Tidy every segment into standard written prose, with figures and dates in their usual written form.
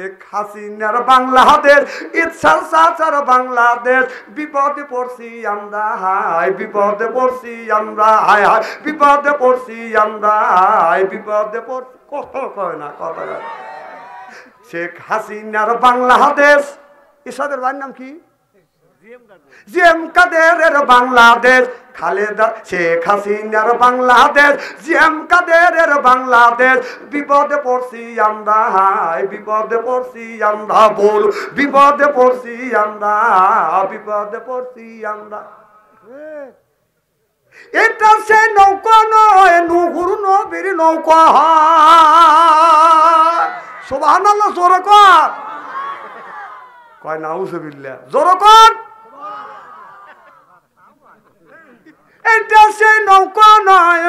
শেখ হাসিনার বাংলাদেশ, ইচ্ছার চাচার বাংলাদেশ, বিপদে পড়ছি আমরা, হায় বিপদে পড়ছি আমরা, হায় হায় বিপদে পড়ছি আমরা, হায় বিপদে পড়ছি। কত কয় না কথা। শেখ হাসিনার বাংলাদেশ, ইসাদের ভাইয়ের নাম কি? জিএম কাদেরের বাংলাদেশ, খালেদা শেখ হাসিনার বাংলাদেশ, জিএম কাদেরের বাংলাদেশ, বিপদে পড়ছি আমরা, হায় বিপদে পড়ছি আমরা, বল বিপদে পড়ছি আমরা, বিপদে পড়ছি আমরা। এটা সে নৌকা নয়, নূর নবীর নৌকা। সুবহানাল্লাহ, জোরে কর। কয় নাউজুবিল্লাহ, জোরে কর। এটা সেই নৌকা নয়,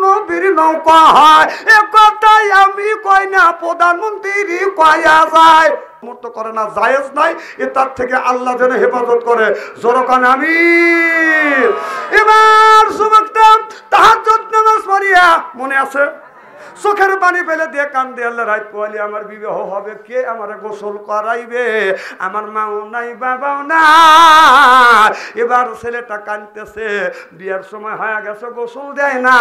নবীর নৌকা হয়। এ কথাই আমি কই না, প্রধানমন্ত্রী কয়া যায়। মুক্ত করে না, জায়েজ নাই। এ তার থেকে আল্লাহ যেন হেফাজত করে। জোরকান আমিন। এবার যুবকটা তাহাজ্জুদ নামাজ পড়িয়া, মনে আছে, চোখের পানি ফেলে দিয়ে কান্দে, আল্লাহ রাত পোয়ালি আমার বিবাহ হবে, কে আমার গোসল করাইবে? আমার মাও নাই, বাবাও না। এবার ছেলেটা কাঁদতেছে, বিয়ের সময় হয়ে গেছে, গোসল দেয় না।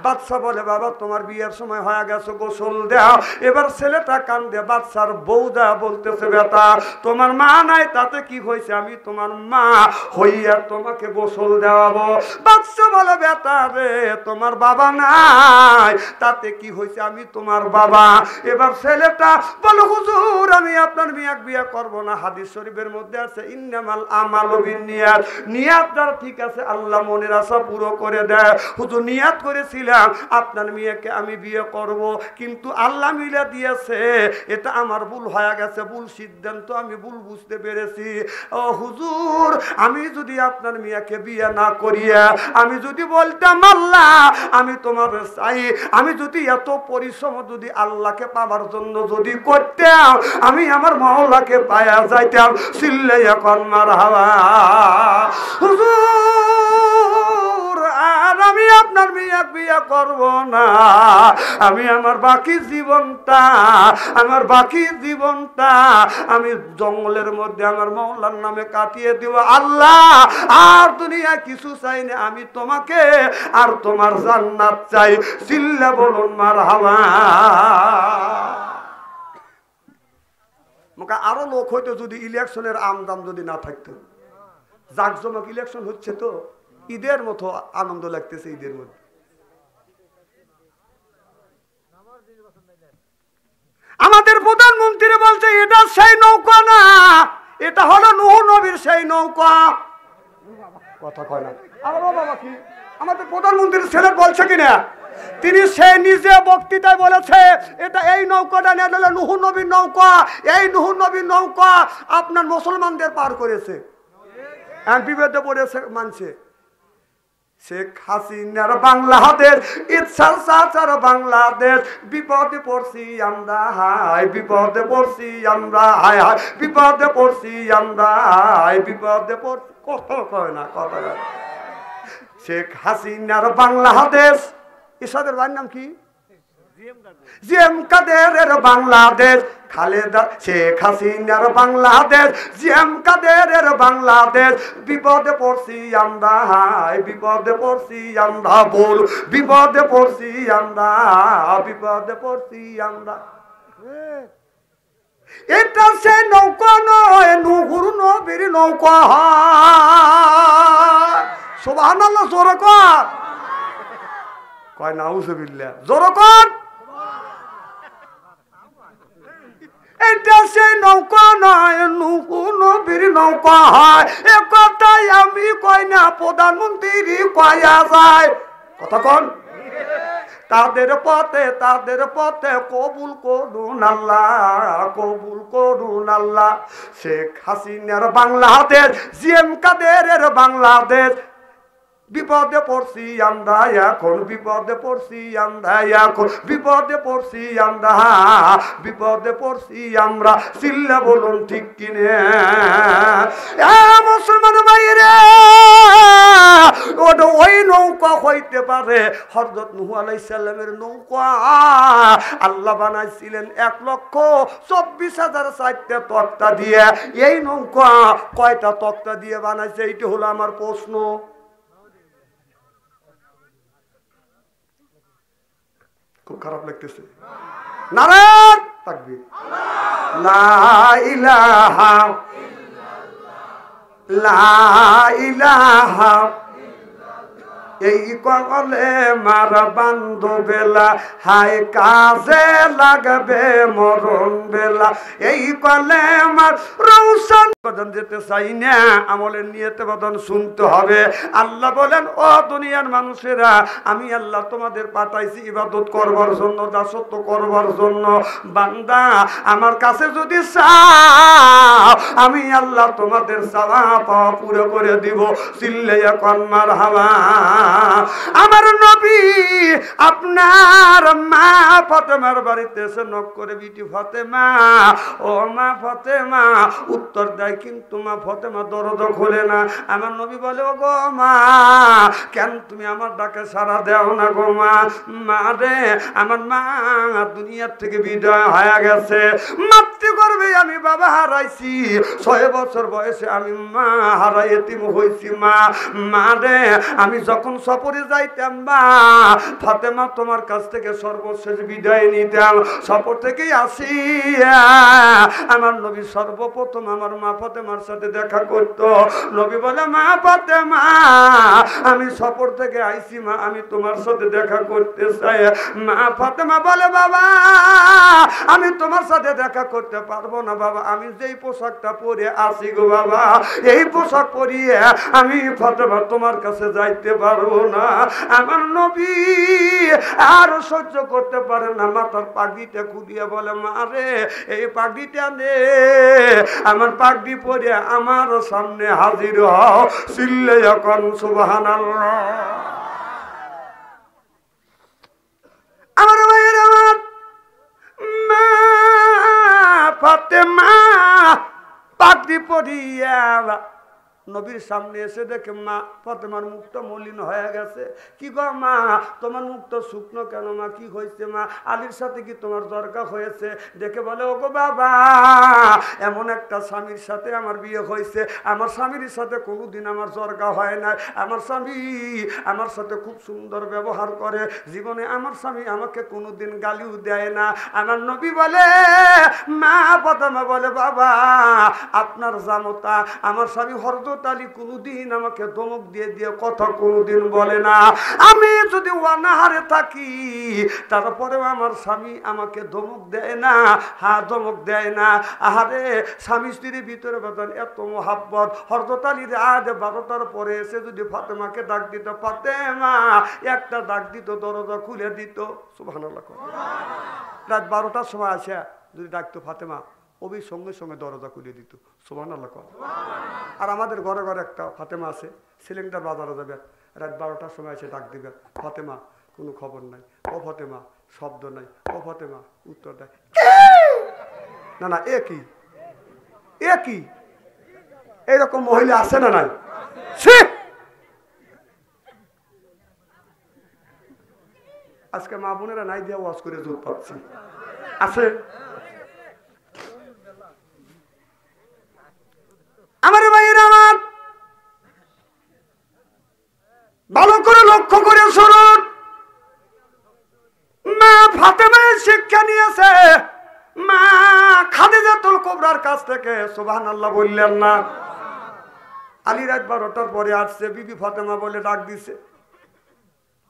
বাচ্চা বলে, বাবা তোমার বিয়ের সময় হয়ে গেছে, গোসল দাও। এবার ছেলেটা কান্দে, বাচ্চার বউদা বলতেছে, বেটা তোমার মা নাই, তাতে কি হয়েছে, আমি তোমার মা হইয়া তোমাকে গোসল দেওয়াবো। বাচ্চা বলে, বেটা রে তোমার বাবা নাই, তাতে কি হয়েছে, আমি তোমার বাবা। এবার ছেলেটা বলো, হুজুর আমি আপনার মিয়াক বিয়ে করব না। হাদিস শরীফের মধ্যে আছে, ইন্নামাল আমালু বিন্নিয়াত। নিয়াত যার ঠিক আছে, আল্লাহ মনের আশা পুরো করে দেয়। হুজুর নিয়াত করেছিলাম আপনার মেয়েকে আমি বিয়ে করব, কিন্তু আল্লাহ মিলে দিয়েছে, এটা আমার ভুল হয়ে গেছে, ভুল সিদ্ধান্ত, আমি ভুল বুঝতে পেরেছি। ও হুজুর, আমি যদি আপনার মেয়েকে বিয়ে না করিয়া, আমি যদি বলতাম আল্লাহ আমি তোমার চাই, আমি যদি এত পরিশ্রম যদি আল্লাহকে পাবার জন্য যদি করতাম, আমি আমার মাওলাকে পায়া যাইতাম। চিল্লাইয়া কোন মারহাবা। হুজুর আর আমি আপনার বিয়ে করব না, আমি আমার বাকি জীবনটা আমি জঙ্গলের মধ্যে আমার মাওলার নামে কাটিয়ে দিব। আল্লাহ আর দুনিয়া কিছু চাই না, আমি তোমাকে আর তোমার জান্নাত চাই। চিল্লা বলুন মারহাবা। আরো লোক হইতো যদি ইলেকশনের আমদাম যদি না থাকতো। জাকজমক ইলেকশন হচ্ছে তো, ঈদের মতো আনন্দ লাগতেছে ঈদের মধ্যে। আমাদের প্রধানমন্ত্রী বলছে এটা সেই নৌকা না, এটা হলো নূহ নবীর সেই নৌকা। কথা কয় না। আরে বাবা কি আমাদের প্রধানমন্ত্রীর ছেলে বলছে কিনা, তিনি সে নিজে বক্তৃতায় বলেছে এটা এই নৌকাটা নিয়ে হলো নূহ নবীর নৌকা। এই নূহ নবীর নৌকা আপনার মুসলমানদের পার করেছে, বিপদে পড়েছে মানছে। শেখ হাসিনার বাংলাদেশ, ইচ্ছার চাচার বাংলাদেশ, বিপদে পড়ছি আমরা, হায় বিপদে পড়ছি আমরা, হায় হায় বিপদে পড়ছি আমরা, হায় বিপদে পড়ছি। কত কয় না কথা। শেখ হাসিনার বাংলাদেশ, ইসাদের ভাইয়ের নাম কি? জিএম কাদেরের বাংলাদেশ, খালেদা শেখ হাসিনার বাংলাদেশ, জিএম কাদেরের বাংলাদেশ, বিপদে পড়ছি আমরা, হায় বিপদে পড়ছি আমরা, বল বিপদে পড়ছি আমরা, বিপদে পড়ছি আমরা। এটা সে নৌকা নয়, নূর নবীর নৌকা হয়। সুবহানাল্লাহ, জোরে কর। কয় নাউজুবিল্লাহ, জোরে কর। এটা সেই নৌকা নয়, নূর নবীর নৌকা হয়। এ কথাই আমি কই না, প্রধানমন্ত্রী কয়া যায়। কথা কন। তাদের পথে কবুল করুন আল্লাহ, কবুল করুন আল্লাহ। শেখ হাসিনার বাংলাদেশ, জিএম কাদেরের বাংলাদেশ, বিপদে পড়ছি আমরা এখন, বিপদে পড়ছি আমরা এখন, বিপদে পড়ছি আমরা, বিপদে পড়ছি আমরা। চিল্লা বলুন ঠিক কিনে। মুসলমান ভাইরা ওটা ওই নৌকা হইতে পারে হযরত নূহ আলাইহিস সালামের নৌকা। আল্লাহ বানাইছিলেন 1,24,000 চারটা তক্তা দিয়ে। এই নৌকা কয়টা তক্তা দিয়ে বানাইছে, এইটা হলো আমার প্রশ্ন। খুব খারাপ লাগতেছে। নারায়ণ তাকবীর, লা ইলাহা লা ইলাহা, এই কলে মার বান্ধব বেলা হায় কাজে লাগবে মরণ বেলা। এই কলে মার রৌশন বদন যেতে চাই না, আমলের নিয়তে বদন শুনতে হবে। আল্লাহ বলেন, ও দুনিয়ার মানুষেরা, আমি আল্লাহ তোমাদের পাঠাইছি ইবাদত করবার জন্য, দাসত্ব করবার জন্য। বান্দা আমার কাছে যদি চাও, আমি আল্লাহ তোমাদের চাওয়া পাওয়া পুরো করে দিব। চিল্লাইয়া কোন মারহাবা। আমার নবী আপনার মা ফাতেমার বাড়িতে এসে নক করে, বিটি ফাতেমা, ও মা ফাতেমা, উত্তর দেয়, কিন্তু মা ফাতেমা দরজা খোলে না। আমার নবী বলে, ও গো মা, কেন তুমি আমার ডাকে সাড়া দেও না গো মা? মা রে, আমার মা দুনিয়ার থেকে বিদায় হয়ে গেছে। মাতৃগর্ভে আমি বাবা হারাইছি, 6 বছর বয়সে আমি মা হারাই এতিম হইছি। মা রে, আমি যখন সফরে যাইতাম মা ফাতেমা তোমার কাছ থেকে সর্বশেষ বিদায় নিতাম। সফর থেকেই আসি আমার নবী সর্বপ্রথম আমার মা ফাতেমার সাথে দেখা করত। নবী বলে, মা ফাতেমা, আমি সফর থেকে আইছি মা, আমি তোমার সাথে দেখা করতে চাই। মা ফাতেমা বলে, বাবা আমি তোমার সাথে দেখা করতে পারবো না বাবা, আমি যেই পোশাকটা পরে আসি গো বাবা, এই পোশাক পরিয়ে আমি ফাতেমা তোমার কাছে যাইতে পারবো না। আমার নবী আর সহ্য করতে পারে না, মাথার পাগড়িটা খুলিয়ে বলে, মা রে, এই পাগড়িটা নে, আমার পাগড়ি পরে আমার সামনে হাজির হও। চিল্লাইয়া কোন সুবহানাল্লাহ। আমার ভাইয়ের, আমার মা ফাতেমা পাগড়ি পরিয়া নবীর সামনে এসে দেখে মা ফাতেমার মুখটা মলিন হয়ে গেছে। কি গো মা, তোমার মুখটা শুকনো কেন মা? কি হয়েছে মা? আলীর সাথে কি তোমার দরকার হয়েছে? দেখে বলে, ও গো বাবা, এমন একটা স্বামীর সাথে আমার বিয়ে হয়েছে, আমার স্বামীর সাথে কোনোদিন আমার দরকার হয় না। আমার স্বামী আমার সাথে খুব সুন্দর ব্যবহার করে, জীবনে আমার স্বামী আমাকে কোনোদিন গালিও দেয় না। আমার নবী বলে, মা ফাতেমা বলে, বাবা আপনার জামতা আমার স্বামী হযরত আলী কোনদিন আমাকে ধমক দিয়ে দিয়ে কথা কোনদিন বলে না। আমি যদি অনাহারে থাকি তারপরেও আমার স্বামী আমাকে ধমক দেয় না, হ্যাঁ ধমক দেয় না। আহারে, স্বামী স্ত্রীর ভিতরে বেদন এত মোহাব্বত। হযরত আলীর আজ 12টার পরে এসে যদি ফাতেমাকে ডাক দিত, ফাতেমা একটা ডাক দিত, দরজা খুলে দিত। সুবহানাল্লাহ। রাত 12টার সময় আসে যদি ডাকতো ফাতেমা, ওই সঙ্গে সঙ্গে দরজা খুলে দিত। সুবহানাল্লাহ। আর আমাদের ঘরে ঘরে একটা ফাতেমা আছে, সিলিন্ডার বাজারে যাবে, রাত 12টার সময় এসে ডাক দিবে, ফাতেমা কোনো খবর নাই, ও ফাতেমা শব্দ নাই, ও ফাতেমা উত্তর দেয় না না, এ কি এইরকম মহিলা আছে না নাই? আজকে মা বোনেরা নাই দিয়ে ওয়াজ করে জোর পাচ্ছি আছে। আমার ভাইয়ের, আমার ভালো করে লক্ষ্য করে শুনুন। মা ফাতেমা শিক্ষা নিয়েছে মা খাদিজাতুল কুবরার কাছ থেকে। সুবহানাল্লাহ বললেন না? আলী রাত 12টার পরে আসছে, বিবি ফাতেমা বলে ডাক দিছে।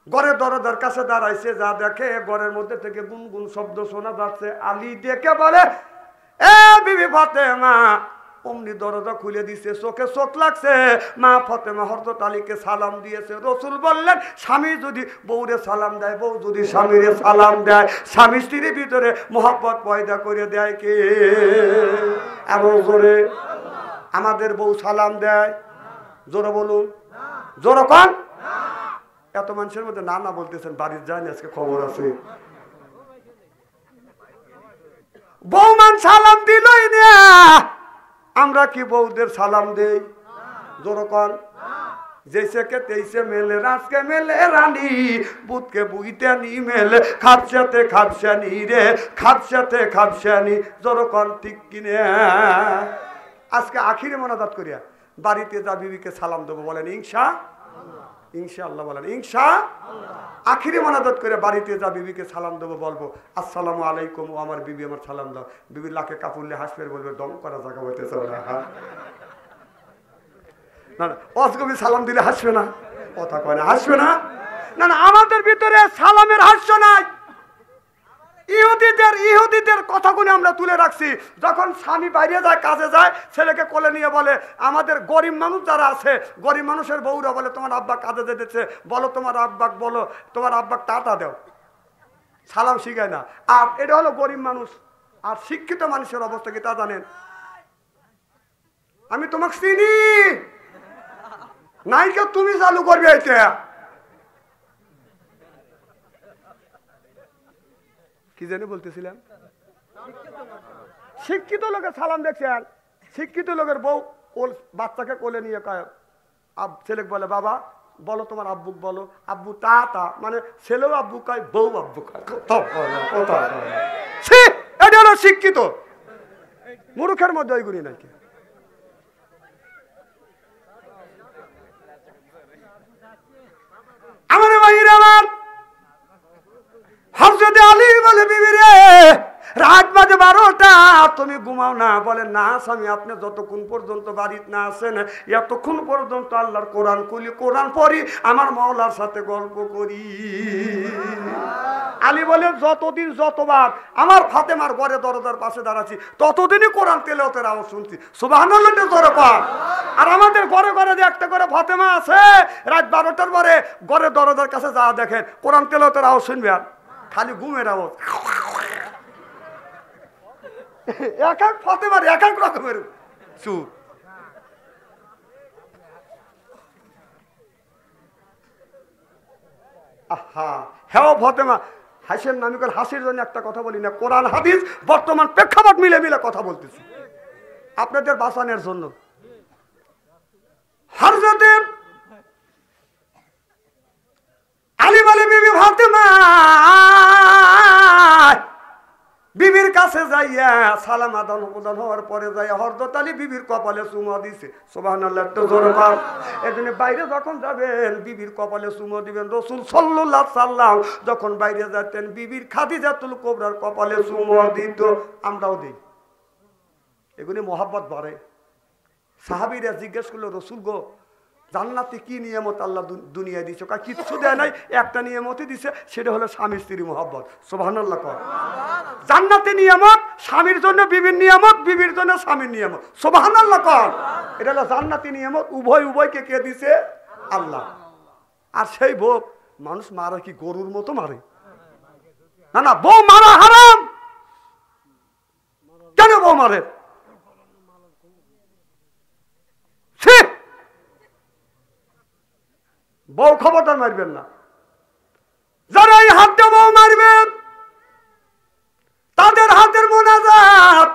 ঘরের দরজার কাছে দাঁড়াইছে, যা দেখে ঘরের মধ্যে থেকে গুনগুন শব্দ শোনা যাচ্ছে। আলী ডেকে বলে, এ বিবি ফাতেমা। অমনি দরজা খুলে দিছে, চোখে চোখ লাগছে। মা ফাতেমা হযরত আলীকে সালাম দিয়েছে। রাসূল বললেন, স্বামী যদি বউরে সালাম দেয়, বউ যদি স্বামীরে সালাম দেয়, স্বামী স্ত্রীর ভিতরে মোহাব্বত পয়দা করে দেয় কে? আরো জোরে। আমাদের বউ সালাম দেয়? জোরে বলুন, জোরে কোন? এত মানুষের মধ্যে না না বলতেছেন, বাড়ির যায়নি, আজকে খবর আছে। বউমান সালাম দিলই না, আমরা কি বউদের সালাম দেই? জোরে কোন? जैसे के तैसे मेले रात के मेले रानी बुत के बुईते नी मेले खापसानी रे खापसानी जरो कन ठीक किने आज के आखिरी मोनाजात करिया बाड़ीते जा बीबी के सालाम देबो बोलेन इंशाअल्लाह बोलेन इंशाअल्लाह आखिरी मोनाजात करे बाड़ीते जा बीबी के सालाम देबो बोलबो अस्सलामु आलाइकुम ও আমার বিবি আমার সালাম দাও বিবি লাকে কাপুরলে হাসবে বলবে দম করা জায়গা হইতেছে ওরা না না অজগবি সালাম দিলে হাসবে না কথা কয় না হাসবে না না না আমাদের ভিতরে সালামের হাস্য নাই ইহুদিদের কথাগুলো আমরা তুলে রাখছি যখন স্বামী বাইরে যায় কাজে যায় ছেলেকে কোলে নিয়ে বলে আমাদের গরিব মানুষ যারা আছে গরিব মানুষের বউরা বলে তোমার আব্বা কাজে যেতেছে বলো তোমার আব্বাক বলো তোমার আব্বাক টাটা দাও সালাম শিখায় না আর এটা হলো গরিব মানুষ আর শিক্ষিত মানুষের অবস্থা কি তা জানেন আমি তোমাকে চিনি নাই কেউ তুমি চালু করবে এটা কি জানি বলতেছিলাম শিক্ষিত লোকের সালাম দেখছেন শিক্ষিত লোকের বউ ওর বাচ্চাকে কোলে নিয়ে কয় ছেলেকে বলে বাবা বলো তোমার আব্বুক বলো আব্বু তা মানে ছেলেও আব্বু কয় বউ আব্বু কয় এটা হলো শিক্ষিত মূর্খের মধ্যে ওইগুলি নাকি আমার ভাইরা আমার হযরত আলী বলে বিবি রে রাত বাজে 12টা তুমি ঘুমাও না বলে না স্বামী আপনি যতক্ষণ পর্যন্ত বাড়িতে না আসেন এতক্ষণ পর্যন্ত আল্লাহর কোরআন খুলি কোরআন পড়ি আমার মাওলার সাথে গল্প করি আলী বলে যতদিন যতবার আমার ফাতেমার ঘরে দরজার পাশে দাঁড়াচ্ছি ততদিনই কোরআন তেলাওয়াতের আওয়াজ শুনছি সুবহানাল্লাহ জোরে কর আর আমাদের ঘরে ঘরে যে একটা করে ফাতেমা আছে রাত 12টার পরে ঘরে দরজার কাছে যা দেখেন কোরআন তেলাওয়াতের আওয়াজ শুনবে আর খালি ঘুমের আওয়াজ এক এক ফাতেমার এক এক রকমের সুর আহা হ্যাঁ ফাতেমা হাসের নামি করে হাসির জন্য একটা কথা বলি না কোরআন হাদিস বর্তমান প্রেক্ষাপট মিলে মিলে কথা বলতেছি আপনাদের বাঁচানোর জন্য হযরত আলী বলে বিবি ফাতেমা বিবির কাছে যাইয়া সালাম আদান প্রদান হওয়ার পরে যাইয়া হযরত আলী বিবির কপালে চুমা দিছে সুবহানাল্লাহ একটু জোরে বল এজন্য বাইরে যখন যাবেন বিবির কপালে চুমা দিবেন রাসূল সাল্লাল্লাহু আলাইহি সাল্লাম যখন বাইরে যেতেন বিবির খাদিজাতুল কুবরার কপালে চুমা দিত আমরাও দেই এগুলি মহব্বত বাড়ে সাহাবীরা জিজ্ঞেস করলো রাসূল গো জান্নাতে কি নিয়ামত আল্লাহ দুনিয়ায় দিয়েছে কয় কিচ্ছু দেয় নাই একটা নিয়ামতই দিছে সেটা হলো স্বামী স্ত্রী মহব্বত সুবহানাল্লাহ কর জান্নাতে নিয়ামত স্বামীর জন্য বিবির নিয়ামত বিবির জন্য স্বামীর নিয়ামত সুবহানাল্লাহ কর এটা হলো জান্নাতি নিয়ামত উভয়কে কে দিছে আল্লাহ আর সেই বউ মানুষ মারে কি গরুর মতো মারে না না বউ মারা হারাম কেন বউ মারে বউ খবরদার মারবেন না যারা এই হাত দিয়ে বউ মারবেন তাদের হাতের মোনাজাত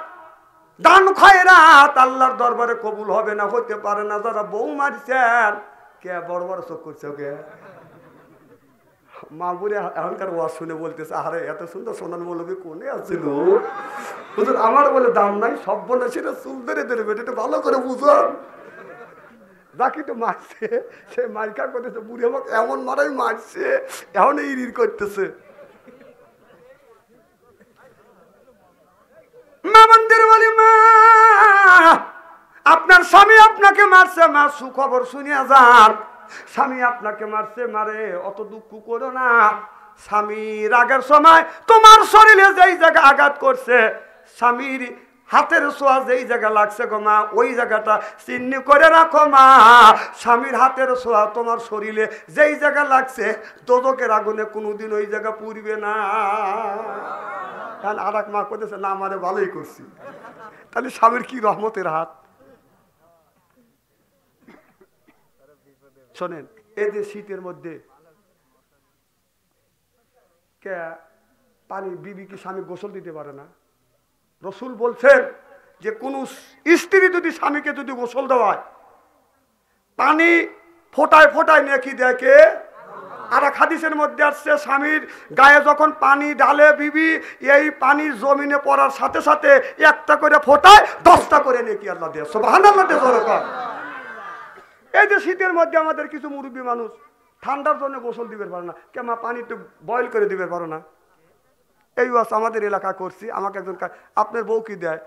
দান খয়রাত আল্লাহর দরবারে কবুল হবে না হতে পারে না যারা বউ মারছেন কে বড় বড় চোখ করছে ওকে মাগুরে এখনকার ওয়াজ শুনে বলতেছে আরে এত সুন্দর সোনার মৌলবী কোনে আছিল হুজুর আমার বলে দাম নাই সব বলে সেটা চুল ধরে ধরে এটা ভালো করে বুঝুন বাকি তো মারছে সে মার্কা করতেছে বুড়ি আমাকে এমন মারাই মারছে এমন ইর করতেছে মা মন্দির বলি মা আপনার স্বামী আপনাকে মারছে মা সুখবর শুনিয়া যান স্বামী আপনাকে মারছে মারে অত দুঃখ করো না স্বামী রাগের সময় তোমার শরীরে যেই জায়গা আঘাত করছে স্বামীর হাতের ছোঁয়া যেই জায়গা লাগছে গো মা ওই জায়গাটা চিহ্ন করে রাখো মা স্বামীর হাতের ছোঁয়া তোমার শরীরে যেই জায়গা লাগছে দোজকের আগুনে কোনোদিন ওই জায়গা পুড়বে না আর এক মা করতেছে না আমারে ভালোই করছি তাহলে স্বামীর কি রহমতের হাত শোনেন এই যে শীতের মধ্যে কে পানি বিবি কি স্বামী গোসল দিতে পারে না রাসূল বলছেন যে কোন স্ত্রী যদি স্বামীকে যদি গোসল দেওয়ায় পানি ফোটায় ফোটায় নেকি দেখে। আর এক হাদিসের মধ্যে আসছে স্বামীর গায়ে যখন পানি ঢালে বিবি, এই পানি জমিনে পড়ার সাথে সাথে একটা করে ফোটায় 10টা করে নেকি আল্লাহ দেয়। সুবহানাল্লাহ। এই যে শীতের মধ্যে আমাদের কিছু মুরব্বী মানুষ ঠান্ডার জন্য গোসল দিবে পারে না, কেমন পানি একটু বয়েল করে দিবে পারো না। এই ওয়াজ আমাদের এলাকা করছি। আমাকে একজন আপনার বউ কি দেয়,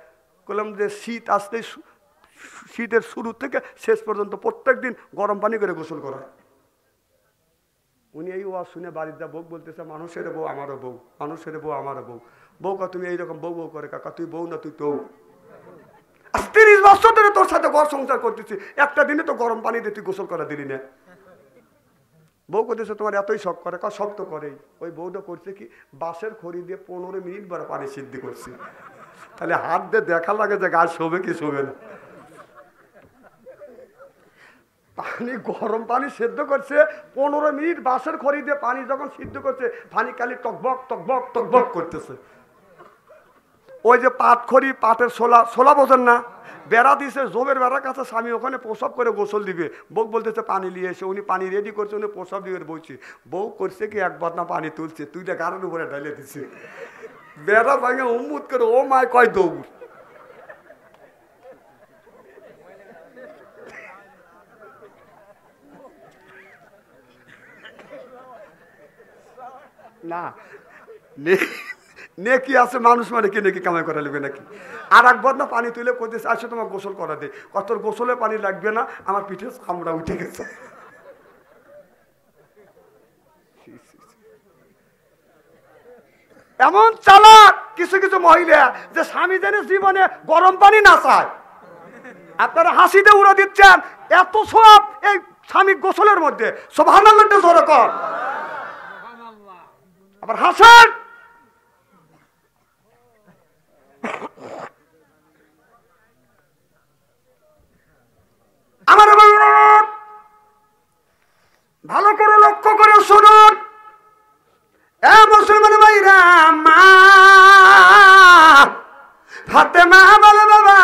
বললাম যে শীত আসতেই শীতের শুরু থেকে শেষ পর্যন্ত প্রত্যেক দিন গরম পানি করে গোসল করা। উনি এই ওয়াজ শুনে বাড়ির যা বউ বলতেছে, মানুষের বউ আমারও বউ, মানুষের বউ আমারও বউ। বউ কা তুমি এইরকম বউ বউ করে কাকা, তুই বউ না তুই তো 30 বছর ধরে তোর সাথে ঘর সংসার করতেছি, একটা দিনে তো গরম পানি দিয়ে তুই গোসল করা দিলি না। বউ করতেছে তোমার এতই শখ করে, শখ তো করেই। ওই বউটা করছে কি, বাঁশের খড়ি দিয়ে 15 মিনিট পরে পানি সিদ্ধ করছে। তাহলে হাত দিয়ে দেখা লাগে যে গাছ শোবে কি শোবে না। পানি গরম পানি সেদ্ধ করছে 15 মিনিট, বাঁশের খড়ি দিয়ে পানি যখন সিদ্ধ করছে, পানি খালি টকবক টকবক টকবক করতেছে। ওই যে পাট খড়ি, পাটের ছোলা বোঝেন না, বেড়া দিছে, জমের বেড়ার কাছে স্বামী ওখানে প্রসব করে গোসল দিবে। বউ বলতেছে পানি নিয়ে এসে, উনি পানি রেডি করছে, উনি প্রসব দিয়ে বলছি। বউ করছে কি, এক বদনা পানি তুলছে, তুই গাড়ির উপরে ঢালে দিচ্ছে। বেড়া ভাঙে উম্মুত করে ও মায় কয় দৌড়। না নেকি আছে, মানুষ মানে কি নেকি কামাই করা লাগবে নাকি? আর এক বদনা পানি তুলে করতেছে, আসে তোমার গোসল করা দে। কত গোসলে পানি লাগবে না, আমার পিঠে চামড়া উঠে গেছে। এমন চালাক কিছু কিছু মহিলা যে স্বামী যেন জীবনে গরম পানি না চায়। আপনারা হাসিতে উড়ে দিচ্ছেন, এত সব এই স্বামী গোসলের মধ্যে। সুবহানাল্লাহ জোরে কর। আবার হাসেন। আমার ভালো করে লক্ষ্য করে শুনুন, এ মুসলমান ভাইরা, মা ফাতেমা বলে বাবা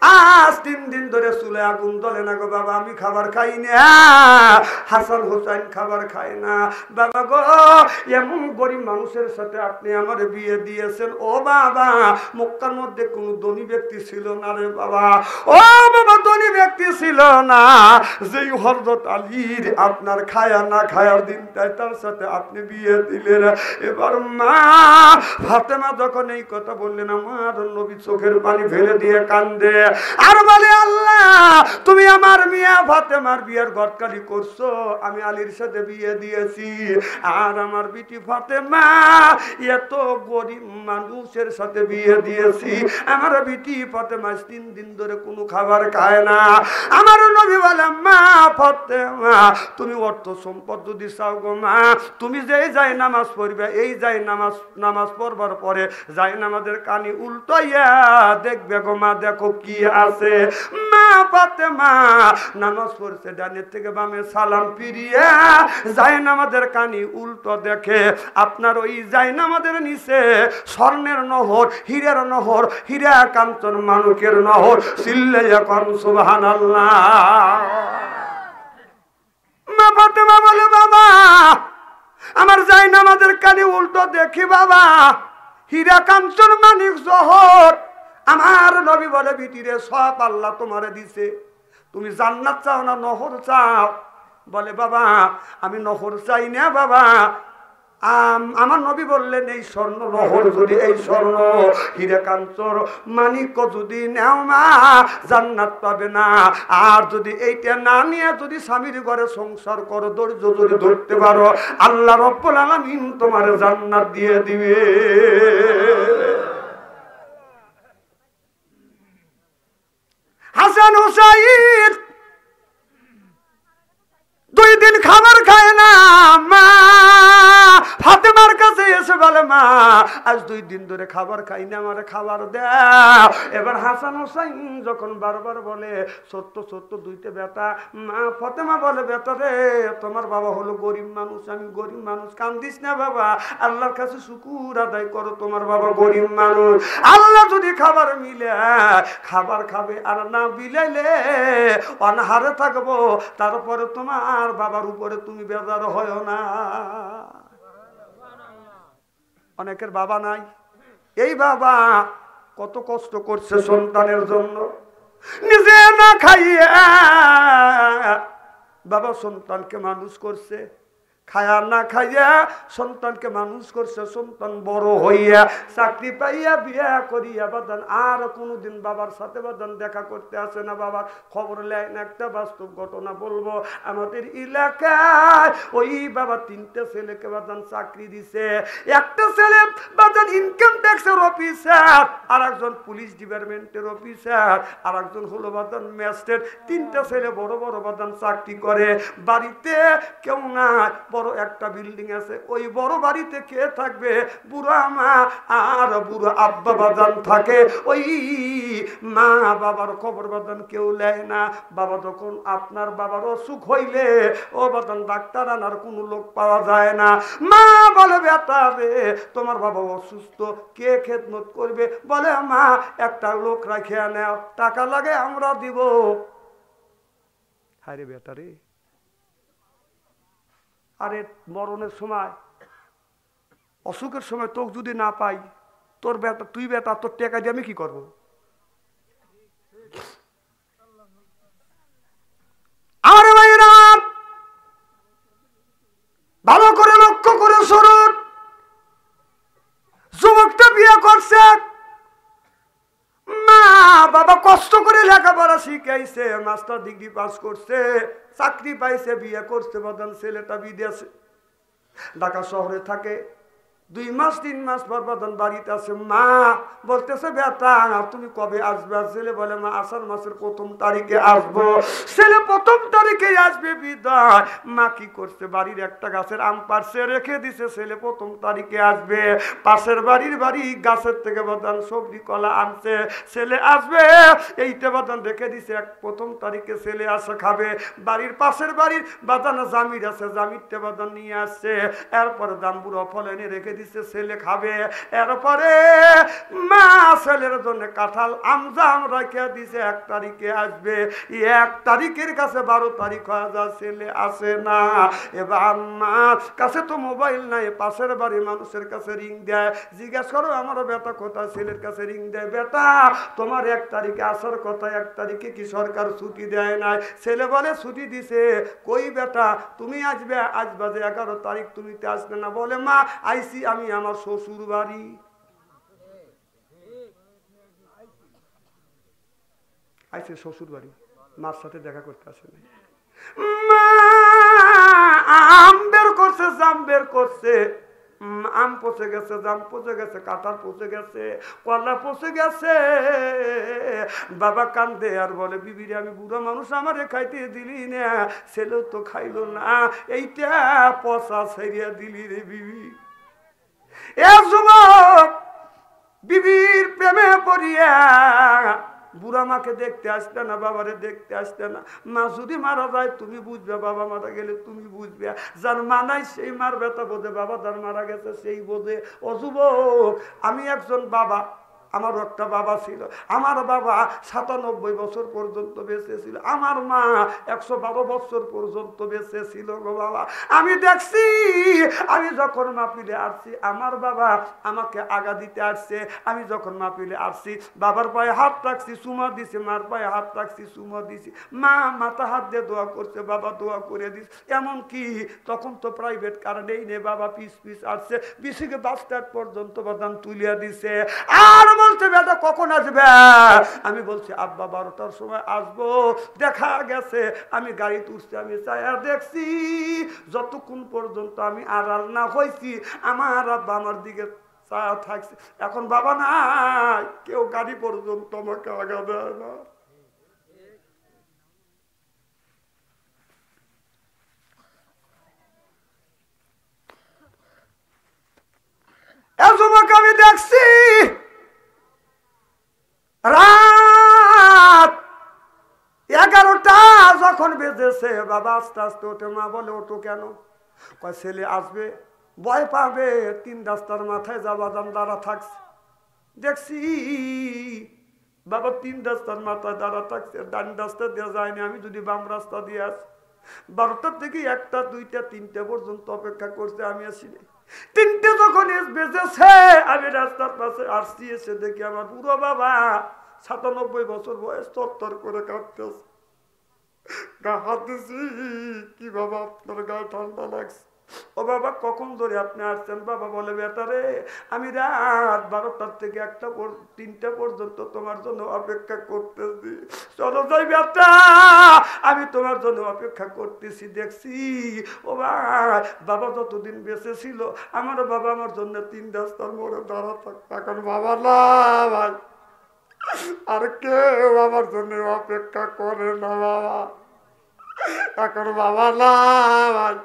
আজ 3 দিন ধরে চুলে আগুন জ্বলে না গো বাবা, আমি খাবার খাই না। হাসান হোসেন খাবার খায় না বাবা গো, এমন গরিব মানুষের সাথে আপনি আমার বিয়ে দিয়েছেন। ও বাবা, মক্কার মধ্যে কোন ধনী ব্যক্তি ছিল না রে বাবা। ও বাবা, ধনী ব্যক্তি ছিল না, যেই হযরত আলীর আপনার খায়া না খায়ার দিনটাই তার সাথে আপনি বিয়ে দিলেন। এবার মা ফাতেমা যখন এই কথা বললেন, আমার নবী চোখের পানি ফেলে দিয়ে কান্দে আর বলে, আল্লাহ তুমি আমার মিয়া ফাতেমার বিয়ের গটকালি করছো, আমি আলীর সাথে বিয়ে দিয়েছি। আর আমার বিটি ফাতেমা এত গরিব মানুষের সাথে বিয়ে দিয়েছি। আমার বিটি ফাতেমা 3 দিন ধরে কোনো খাবার খায় না। আমার নবী বলে, মা ফাতেমা তুমি অর্থ সম্পদ যদি চাও গো মা, তুমি যেই যাই নামাজ পড়বে, এই যাই নামাজ পড়বার পরে যাই নামাজের কানি উল্টাইয়া দেখবে গো মা, দেখো কি আছে। মা ফাতেমা নামাজ পড়ছে, ডানের থেকে বামে সালাম ফিরিয়ে যাই নামাজের কানি উল্টো দেখে, আপনার ওই যাই নামাজের নিচে স্বর্ণের নহর, হীরের নহর, হীরা কাঞ্চন মানকের নহর। চিল্লাইয়া কোন সুবহানাল্লাহ। মা ফাতেমা বলে, বাবা আমার যাই নামাজের কানি উল্টো দেখি বাবা, হীরা কাঞ্চন মানিক জহর। আমার নবী বলে, বিটিরে সব আল্লাহ তোমারে দিছে, তুমি জান্নাত চাও না নহর চাও? বলে, বাবা আমি নহর চাই না বাবা। আমার নবী বললেন, এই স্বর্ণ নহর যদি, এই স্বর্ণ হীরা কাঞ্চন মানিক যদি নেও মা, জান্নাত পাবে না। আর যদি এইটা না নিয়ে যদি স্বামীর ঘরে সংসার করো, ধৈর্য যদি ধরতে পারো, আল্লাহ রব্বুল আলামিন তোমার জান্নাত দিয়ে দিবে। হাসান হুসাইন 2 দিন খাবার খায় না। মা ফাতেমার কাছে এসে বলে, মা আজ 2 দিন ধরে খাবার খাই না, আমারে খাবার দাও। এবার হাসান হোসেন যখন বারবার বলে সত্য সত্য 2টে বেটা, মা ফাতেমা বলে বেটা রে তোমার বাবা হলো গরিব মানুষ, আমি গরিব মানুষ, কান্দিস না বাবা, আল্লাহর কাছে শুকুর আদায় করো, তোমার বাবা গরিব মানুষ। আল্লাহ যদি খাবার মিলে খাবার খাবে, আর না বিলাইলে অনাহারে থাকবো, তারপরে তোমার বাবার উপরে তুমি বেজার হয় না। অনেকের বাবা নাই, এই বাবা কত কষ্ট করছে সন্তানের জন্য, নিজে না খাইয়া বাবা সন্তানকে মানুষ করছে, খায়া না খাইয়া সন্তানকে মানুষ করছে। সন্তান বড় হইয়া চাকরি পাইয়া বিয়া করিয়া বাদান আর কোনোদিন বাবার সাথে বাদান দেখা করতে আসে না, বাবার খবর নেয় না। একটা বাস্তব ঘটনা বলবো, আমাদের এলাকায় ওই বাবা 3টে ছেলেকে বাদান চাকরি দিছে। একটা ছেলে বাদান ইনকাম ট্যাক্সের অফিসার, আর একজন পুলিশ ডিপার্টমেন্টের অফিসার, আর একজন হলো বাদান ম্যাজিস্ট্রেট। 3টে ছেলে বড় বড় বাদান চাকরি করে। বাড়িতে কেউ না, বড় একটা বিল্ডিং আছে, ওই বড় বাড়িতে কে থাকবে? বুড়া মা আর বুড়া আব্বা বাদান থাকে। ওই মা বাবার খবর বাদান কেউ নেয় না। বাবা যখন আপনার বাবার অসুখ হইলে ও বাদান ডাক্তার আনার কোনো লোক পাওয়া যায় না। মা বলে বেটা রে তোমার বাবা অসুস্থ, কে খেদমত করবে? বলে মা একটা লোক রাখিয়া নেও, টাকা লাগে আমরা দিব। হায় রে বেটা রে, আরে মরণের সময় অসুখের সময় তোকে যদি না পাই, তোর বেটা তুই বেটা তোর টাকা দিয়ে আমি কি করবো? আরে ভাইরা ভালো করে লক্ষ্য করে শুনুন, যুবকটা বিয়ে করছে, মা বাবা কষ্ট করে লেখাপড়া শিখাইছে, মাস্টার ডিগ্রি পাস করছে, চাকরি পাইছে, বিয়ে করছে, বদন ছেলেটা বিদেশে ঢাকা শহরে থাকে। 2 মাস 3 মাস পর বদন বাড়িতে আসে। মা বলতেছে বেটা তুমি কবে আসবে? ছেলে বলে মা আষাঢ় মাসের 1ম তারিখে আসবো। ছেলে 1ম তারিখে আসবে বিদায়। মা কি করছে, বাড়ির একটা গাছের আম পাড়ছে রেখে দিছে, ছেলে 1ম তারিখে আসবে। পাশের বাড়ির গাছের থেকে বদন সবজি কলা আনছে, ছেলে আসবে, এইটা বদন রেখে দিছে। 1ম তারিখে ছেলে আসে খাবে। বাড়ির পাশের বাড়ির বাদানা জামির আছে, জামিরটা বদন নিয়ে আসছে, এরপরে জাম্বুর ফল এনে রেখে দিছে, ছেলে খাবে। এরপরে মা ছেলের জন্য কাঁঠাল আমজাম রাখিয়া দিছে, 1 তারিখে আসবে। 1 তারিখের কাছে 12 তারিখ হয়ে যায়, ছেলে আসে না। এবার মার কাছে তো মোবাইল নাই, পাশের বাড়ির মানুষের কাছে রিং দেয়, জিজ্ঞাসা করো আমার বেটা কোথায়? ছেলের কাছে রিং দেয়, বেটা তোমার 1 তারিখে আসার কথা, 1 তারিখে কি সরকার ছুটি দেয় নাই? ছেলে বলে ছুটি দিছে। কই বেটা তুমি আসবে? আজ বাজে 11 তারিখ, তুমি তো আসবে না। বলে মা আইসি আমি আমার শ্বশুর বাড়ি। আইসে শ্বশুর বাড়ি, মার সাথে দেখা করতে আসে না। মা আম বের করছে, জাম বের করছে, আম পচে গেছে, জাম পচে গেছে, কাঁঠাল পচে গেছে, কলা পচে গেছে। বাবা কান্দে আর বলে বিবিরে আমি বুড়া মানুষ, আমারে খাইতে দিলি না, ছেলেও তো খাইলো না, এইটা পচা ছেড়িয়া দিলি রে বিবি। এ যুবক বিবির প্রেমে পড়িয়া বুড়া মাকে দেখতে আসতে না, বাবারে দেখতে আসতে না। মা যদি মারা যায় তুমি বুঝবে, বাবা মারা গেলে তুমি বুঝবে। যার মা নাই সেই মার ব্যথা বোঝে, বাবা যার মারা গেছে সেই বোঝে। ও যুবক আমি একজন বাবা, আমারও একটা বাবা ছিল, আমার বাবা 97 বছর পর্যন্ত বেঁচে ছিল, আমার মা 112 বছর পর্যন্ত বেঁচে ছিল গো বাবা। আমি দেখছি, আমি যখন মাহফিলে আসছি আমার বাবা আমাকে আগা দিতে আসছে, আমি যখন মাহফিলে আসছি বাবার পায়ে হাত রাখছি, চুমা দিছি, মার পায়ে হাত রাখছি, চুমা দিছি, মা মাথা হাত দিয়ে দোয়া করছে, বাবা দোয়া করে দিস। এমন কি তখন তো প্রাইভেট কার নেই নে, বাবা পিস পিস আসছে, বিসিকে বাস স্ট্যান্ড পর্যন্ত বাদাম তুলিয়া দিছে। আর বলছে বেটা কখন আসবে? আমি বলছি আব্বা 12টার সময় আসবো। দেখা গেছে আমি গাড়ি তুলছি, আমি চাইয়া দেখছি যতক্ষণ পর্যন্ত আমি আড়াল না হয়েছি আমার আব্বা আমার দিকে চায়া থাকছে। এখন বাবা নাই, কেউ গাড়ি পর্যন্ত আমাকে আগা দেয় না। এ যুবক আমি দেখছি রাত 11টা যখন বেজেছে, বাবা আস্তে আস্তে ওঠে। মা বলে ওঠো কেন? কয় ছেলে আসবে, ভয় পাবে, 3 রাস্তার মাথায় যাবা যান দাঁড়া থাকছে। দেখছি বাবা 3 রাস্তার মাথায় দাঁড়া থাকছে, ডান রাস্তা দিয়ে যায়নি, আমি যদি বাম রাস্তা দিয়ে আসি। 12টার থেকে 1টা 2টা 3টে পর্যন্ত অপেক্ষা করছে, আমি আসিনি। 3টে যখন বেজেছে আমি রাস্তার পাশে আসছি, এসে দেখি আমার বুড়ো বাবা 97 বছর বয়স তরতর করে কাঁদতেছে। গা হাত দিছি, কি বাবা আপনার গায়ে ঠান্ডা লাগছে? ও বাবা কখন ধরে আপনি আসছেন? বাবা বলে বেটারে আমি রাত 12টার থেকে 3টা পর্যন্ত তোমার জন্য অপেক্ষা করতেছি। চলো যাই বেটা, আমি তোমার জন্য অপেক্ষা করতেছি। দেখছি ও ভাই বাবা যতদিন বেঁচে ছিল আমার বাবা আমার জন্য 3 রাস্তার মোড়ে দাঁড়া থাকতো। এখন বাবা না ভাই, আর কেউ আমার জন্য অপেক্ষা করে না বাবা। এখন বাবা না ভাই,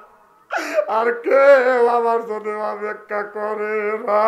আর কেউ আমার জন্য অপেক্ষা করে না।